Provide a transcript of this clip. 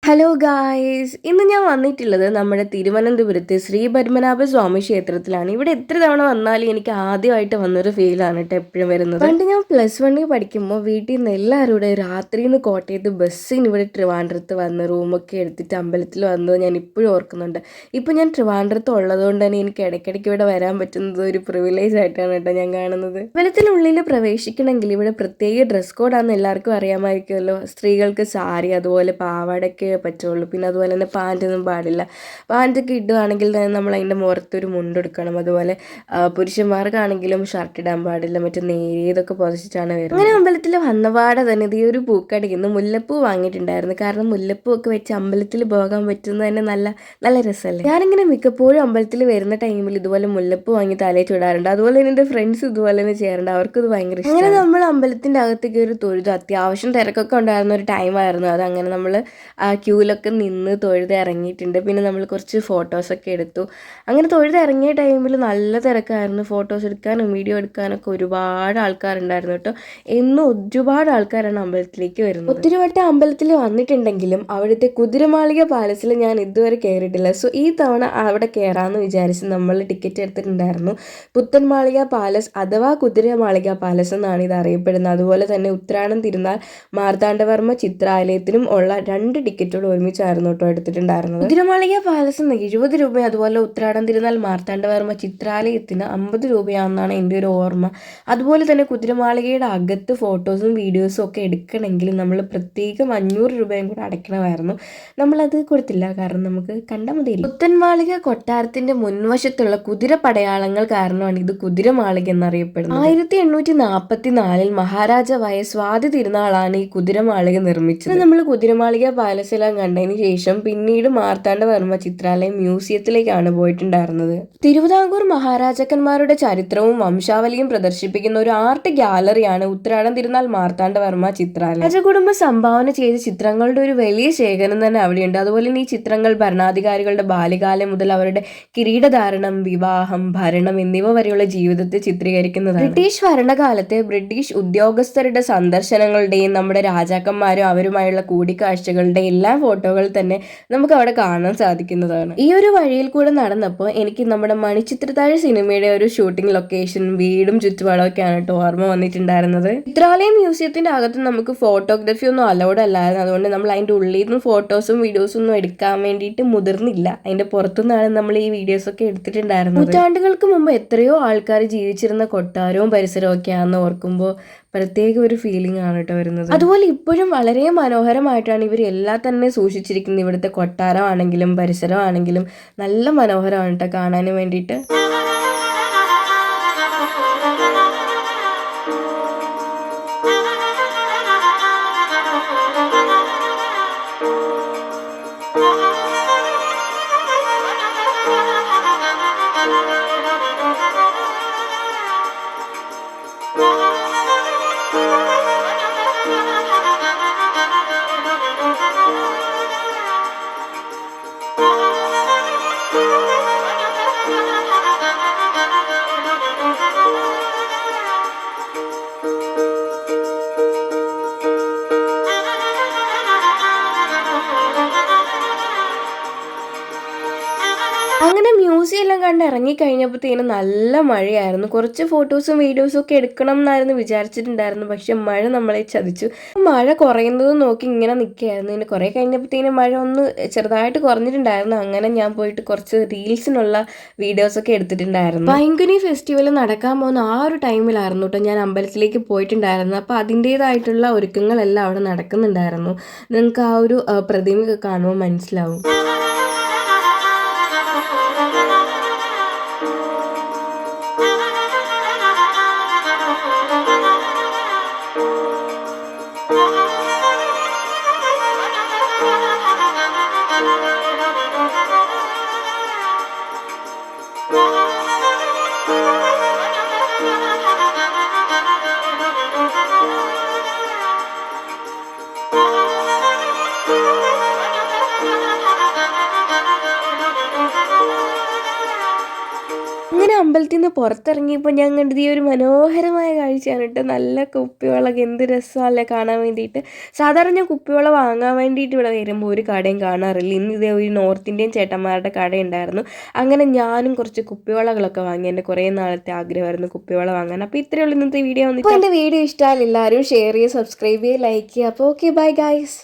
Hello guys, ഇന്ന് ഞാൻ വന്നിട്ടുള്ളത് നമ്മുടെ തിരുവനന്തപുരത്ത് ശ്രീ പത്മനാഭ സ്വാമി ക്ഷേത്രത്തിലാണ്. ഇവിടെ എത്ര തവണ വന്നാലും എനിക്ക് ആദ്യമായിട്ട് വന്നൊരു ഫീലാണ് കേട്ടോ എപ്പോഴും വരുന്നത്. പണ്ട് ഞാൻ +1 പഠിക്കുമ്പോൾ വീട്ടിൽ നിന്ന് എല്ലാവരും കൂടെ രാത്രിയിൽ നിന്ന് കോട്ടയത്ത് ബസ്സിന് ഇവിടെ ട്രിവാൻഡ്രത്ത് വന്ന് റൂമൊക്കെ എടുത്തിട്ട് അമ്പലത്തിൽ വന്നത് ഞാൻ ഇപ്പോഴും ഓർക്കുന്നുണ്ട്. ഇപ്പോൾ ഞാൻ ട്രിവാൻഡ്രത്ത് ഉള്ളതുകൊണ്ട് തന്നെ എനിക്ക് ഇടയ്ക്കിടയ്ക്ക് ഇവിടെ വരാൻ പറ്റുന്നത് ഒരു പ്രിവിലേജ് ആയിട്ടാണ് കേട്ടോ ഞാൻ കാണുന്നത്. അമ്പലത്തിനുള്ളിൽ പ്രവേശിക്കണമെങ്കിൽ ഇവിടെ പ്രത്യേക ഡ്രസ് കോഡാണെന്ന് എല്ലാവർക്കും അറിയാമായിരിക്കുമല്ലോ. സ്ത്രീകൾക്ക് സാരി, അതുപോലെ പാവാടയ്ക്ക് പറ്റുള്ളൂ. പിന്നെ അതുപോലെ തന്നെ പാൻറ്റൊന്നും പാടില്ല. പാൻറ്റൊക്കെ ഇടുകയാണെങ്കിൽ തന്നെ നമ്മൾ അതിൻ്റെ മുഖത്തൊരു മുണ്ടെടുക്കണം. അതുപോലെ പുരുഷന്മാർക്കാണെങ്കിലും ഷർട്ട് ഇടാൻ പാടില്ല, മറ്റേ നേരിയതൊക്കെ പൊതിച്ചിട്ടാണ് വരുന്നത്. അങ്ങനെ അമ്പലത്തിൽ വന്നപാടെ തന്നെ ഈ ഒരു പൂക്കടയിൽ നിന്ന് മുല്ലപ്പൂ വാങ്ങിയിട്ടുണ്ടായിരുന്നു. കാരണം മുല്ലപ്പൂ ഒക്കെ വെച്ച് അമ്പലത്തിൽ പോകാൻ പറ്റുന്നത് തന്നെ നല്ല നല്ല രസമല്ലേ. ഞാനിങ്ങനെ മിക്കപ്പോഴും അമ്പലത്തിൽ വരുന്ന ടൈമിൽ ഇതുപോലെ മുല്ലപ്പൂ വാങ്ങി തലയിൽ ചുടാറുണ്ട്. അതുപോലെ തന്നെ എൻ്റെ ഫ്രണ്ട്സ് ഇതുപോലെ തന്നെ ചെയ്യാറുണ്ട്. അവർക്കത് ഭയങ്കര ഇഷ്ടം. അങ്ങനെ നമ്മൾ അമ്പലത്തിൻ്റെ അകത്ത് കയറി തൊഴുതു. അത്യാവശ്യം തിരക്കൊക്കെ ഉണ്ടായിരുന്ന ഒരു ടൈമായിരുന്നു അത്. അങ്ങനെ നമ്മൾ ക്യൂവിലൊക്കെ നിന്ന് തൊഴുത് ഇറങ്ങിയിട്ടുണ്ട്. പിന്നെ നമ്മൾ കുറച്ച് ഫോട്ടോസൊക്കെ എടുത്തു. അങ്ങനെ തൊഴുത് ഇറങ്ങിയ ടൈമിൽ നല്ല തിരക്കായിരുന്നു. ഫോട്ടോസ് എടുക്കാനും വീഡിയോ എടുക്കാനൊക്കെ ഒരുപാട് ആൾക്കാരുണ്ടായിരുന്നു കേട്ടോ. എന്നും ഒരുപാട് ആൾക്കാരാണ് അമ്പലത്തിലേക്ക് വരുന്നത്. ഒത്തിരി വട്ടം അമ്പലത്തിൽ വന്നിട്ടുണ്ടെങ്കിലും അവിടുത്തെ കുതിരമാളിക പാലസിൽ ഞാൻ ഇതുവരെ കയറിയിട്ടില്ല. സോ ഈ തവണ അവിടെ കയറാമെന്ന് വിചാരിച്ച് നമ്മൾ ടിക്കറ്റ് എടുത്തിട്ടുണ്ടായിരുന്നു. പുത്തൻമാളിക പാലസ് അഥവാ കുതിരമാളിക പാലസ് എന്നാണ് ഇത് അറിയപ്പെടുന്നത്. അതുപോലെ തന്നെ ഉത്രാടം തിരുനാൾ മാർത്താണ്ഡവർമ്മ ചിത്രാലയത്തിനും ഉള്ള 2 ടിക്കറ്റുകൾ ഒരുമിച്ചായിരുന്നു കേട്ടോ എടുത്തിട്ടുണ്ടായിരുന്നത്. കുതിരമാളിക പാലസിന് 70 രൂപ, അതുപോലെ ഉത്രാടം തിരുനാൾ മാർത്താണ്ഡവർമ്മ ചിത്രാലയത്തിന് 50 രൂപയാണെന്നാണ് എൻ്റെ ഒരു ഓർമ്മ. അതുപോലെ തന്നെ കുതിരമാളികയുടെ അകത്ത് ഫോട്ടോസും വീഡിയോസും ഒക്കെ എടുക്കണമെങ്കിൽ നമ്മൾ പ്രത്യേകം 500 രൂപയും കൂടെ അടയ്ക്കണമായിരുന്നു. നമ്മളത് കൊടുത്തില്ല, കാരണം നമുക്ക് കണ്ടാൽ മതിയില്ല. പുത്തൻമാളിക കൊട്ടാരത്തിന്റെ മുൻവശത്തുള്ള കുതിര പടയാളങ്ങൾ കാരണമാണ് ഇത് കുതിരമാളിക എന്നറിയപ്പെടുന്നത്. 1844 മഹാരാജാവായ സ്വാതി തിരുനാളാണ് ഈ കുതിരമാളിക നിർമ്മിച്ചത്. നമ്മൾ കുതിരമാളിക പാലസെല്ലാം കണ്ടതിന് ശേഷം പിന്നീട് മാർത്താണ്ഡവർമ്മ ചിത്രാലയം മ്യൂസിയത്തിലേക്കാണ് പോയിട്ടുണ്ടായിരുന്നത്. തിരുവിതാംകൂർ മഹാരാജാക്കന്മാരുടെ ചരിത്രവും വംശാവലിയും പ്രദർശിപ്പിക്കുന്ന ഒരു ആർട്ട് ഗ്യാലറിയാണ് ഉത്രാടം തിരുനാൾ മാർത്താണ്ഡവർമ്മ ചിത്രാലയം. രാജകുടുംബം സംഭാവന ചെയ്ത ചിത്രങ്ങളുടെ ഒരു വലിയ ശേഖരം തന്നെ അവിടെയുണ്ട്. അതുപോലെ തന്നെ ഈ ചിത്രങ്ങൾ ഭരണാധികാരികളുടെ ബാല്യകാലം മുതൽ അവരുടെ കിരീടധാരണം, വിവാഹം, ഭരണം എന്നിവ വരെയുള്ള ജീവിതത്തെ ചിത്രീകരിക്കുന്നതാണ്. ബ്രിട്ടീഷ് ഭരണകാലത്തെ ബ്രിട്ടീഷ് ഉദ്യോഗസ്ഥരുടെ സന്ദർശനങ്ങളുടെയും നമ്മുടെ രാജാക്കന്മാരും അവരുമായുള്ള കൂടിക്കാഴ്ചകളുടെ എല്ലാ ഫോട്ടോകൾ തന്നെ നമുക്ക് അവിടെ കാണാൻ സാധിക്കുന്നതാണ്. ഈ ഒരു വഴിയിൽ കൂടെ നടന്നപ്പോൾ എനിക്ക് നമ്മുടെ മണിച്ചിത്രത്താഴ് സിനിമയുടെ ഒരു ഷൂട്ടിംഗ് ലൊക്കേഷൻ, വീടും ചുറ്റുപാടും ഒക്കെയാണ് കേട്ടോ ഓർമ്മ വന്നിട്ടുണ്ടായിരുന്നത്. ചിത്രാലയം മ്യൂസിയത്തിന്റെ അകത്ത് നമുക്ക് ഫോട്ടോഗ്രാഫി ഒന്നും അലൗഡ് അല്ലായിരുന്നു. അതുകൊണ്ട് നമ്മൾ അതിൻ്റെ ഉള്ളിൽ നിന്ന് ഫോട്ടോസും വീഡിയോസും ഒന്നും എടുക്കാൻ വേണ്ടിയിട്ട് മുതിർന്നില്ല. അതിന്റെ പുറത്തുനിന്നാണ് നമ്മൾ ഈ വീഡിയോസ് ഒക്കെ എടുത്തിട്ടുണ്ടായിരുന്നത്. നൂറ്റാണ്ടുകൾക്ക് മുമ്പ് എത്രയോ ആൾക്കാർ ജീവിച്ചിരുന്ന കൊട്ടാരവും പരിസരവും ഒക്കെയാണെന്ന് ഓർക്കുമ്പോൾ പ്രത്യേക ഒരു ഫീലിംഗ് ആണ് കേട്ടോ വരുന്നത്. അതുപോലെ ഇപ്പോഴും വളരെ മനോഹരമായിട്ടാണ് ഇവർ എല്ലാം തന്നെ സൂക്ഷിച്ചിരിക്കുന്നത്. ഇവിടുത്തെ കൊട്ടാരമാണെങ്കിലും പരിസരമാണെങ്കിലും നല്ല മനോഹരമാണ് കേട്ടോ കാണാൻ വേണ്ടിയിട്ട്. അങ്ങനെ മ്യൂസിയം എല്ലാം കണ്ട് ഇറങ്ങിക്കഴിഞ്ഞപ്പോഴത്തേനും നല്ല മഴയായിരുന്നു. കുറച്ച് ഫോട്ടോസും വീഡിയോസും ഒക്കെ എടുക്കണം എന്നായിരുന്നു വിചാരിച്ചിട്ടുണ്ടായിരുന്നു. പക്ഷെ മഴ നമ്മളെ ചതിച്ചു. മഴ കുറയുന്നത് നോക്കി ഇങ്ങനെ നിൽക്കുകയായിരുന്നു. പിന്നെ കുറേ കഴിഞ്ഞപ്പോഴത്തേനും മഴ ഒന്ന് ചെറുതായിട്ട് കുറഞ്ഞിട്ടുണ്ടായിരുന്നു. അങ്ങനെ ഞാൻ പോയിട്ട് കുറച്ച് റീൽസിനുള്ള വീഡിയോസൊക്കെ എടുത്തിട്ടുണ്ടായിരുന്നു. പൈങ്കുനി ഫെസ്റ്റിവൽ നടക്കാൻ പോകുന്ന ആ ഒരു ടൈമിലായിരുന്നു കേട്ടോ ഞാൻ അമ്പലത്തിലേക്ക് പോയിട്ടുണ്ടായിരുന്നു. അപ്പോൾ അതിൻ്റേതായിട്ടുള്ള ഒരുക്കങ്ങളെല്ലാം അവിടെ നടക്കുന്നുണ്ടായിരുന്നു. നിങ്ങൾക്ക് ആ ഒരു പ്രതിമ കാണുമ്പോൾ മനസ്സിലാവും. അങ്ങനെ അമ്പലത്തിൽ നിന്ന് പുറത്തിറങ്ങിയപ്പോൾ ഞാൻ കണ്ടത് ഈ ഒരു മനോഹരമായ കാഴ്ചയാണ് കേട്ടോ. നല്ല കുപ്പിവെള്ളമൊക്കെ എന്ത് രസമല്ലേ കാണാൻ വേണ്ടിയിട്ട്. സാധാരണ ഞാൻ കുപ്പിവെള്ളം വാങ്ങാൻ വേണ്ടിയിട്ട് ഇവിടെ വരുമ്പോൾ ഒരു കടയും കാണാറില്ല. ഇന്ന് ഇതേ ഒരു നോർത്ത് ഇന്ത്യൻ ചേട്ടന്മാരുടെ കടയുണ്ടായിരുന്നു. അങ്ങനെ ഞാനും കുറച്ച് കുപ്പിവെള്ളങ്ങളൊക്കെ വാങ്ങി. എൻ്റെ കുറേ നാളത്തെ ആഗ്രഹമായിരുന്നു കുപ്പിവെള്ളം വാങ്ങാൻ. അപ്പോൾ ഇത്രയേ ഉള്ളൂ ഇന്നത്തെ വീഡിയോ വന്നിട്ട്. അപ്പോൾ എൻ്റെ വീഡിയോ ഇഷ്ടമായാലും എല്ലാവരും ഷെയർ ചെയ്യുക, സബ്സ്ക്രൈബ് ചെയ്യുക, ലൈക്ക് ചെയ്യുക. അപ്പോൾ ഓക്കെ, ബൈ ഗൈസ്.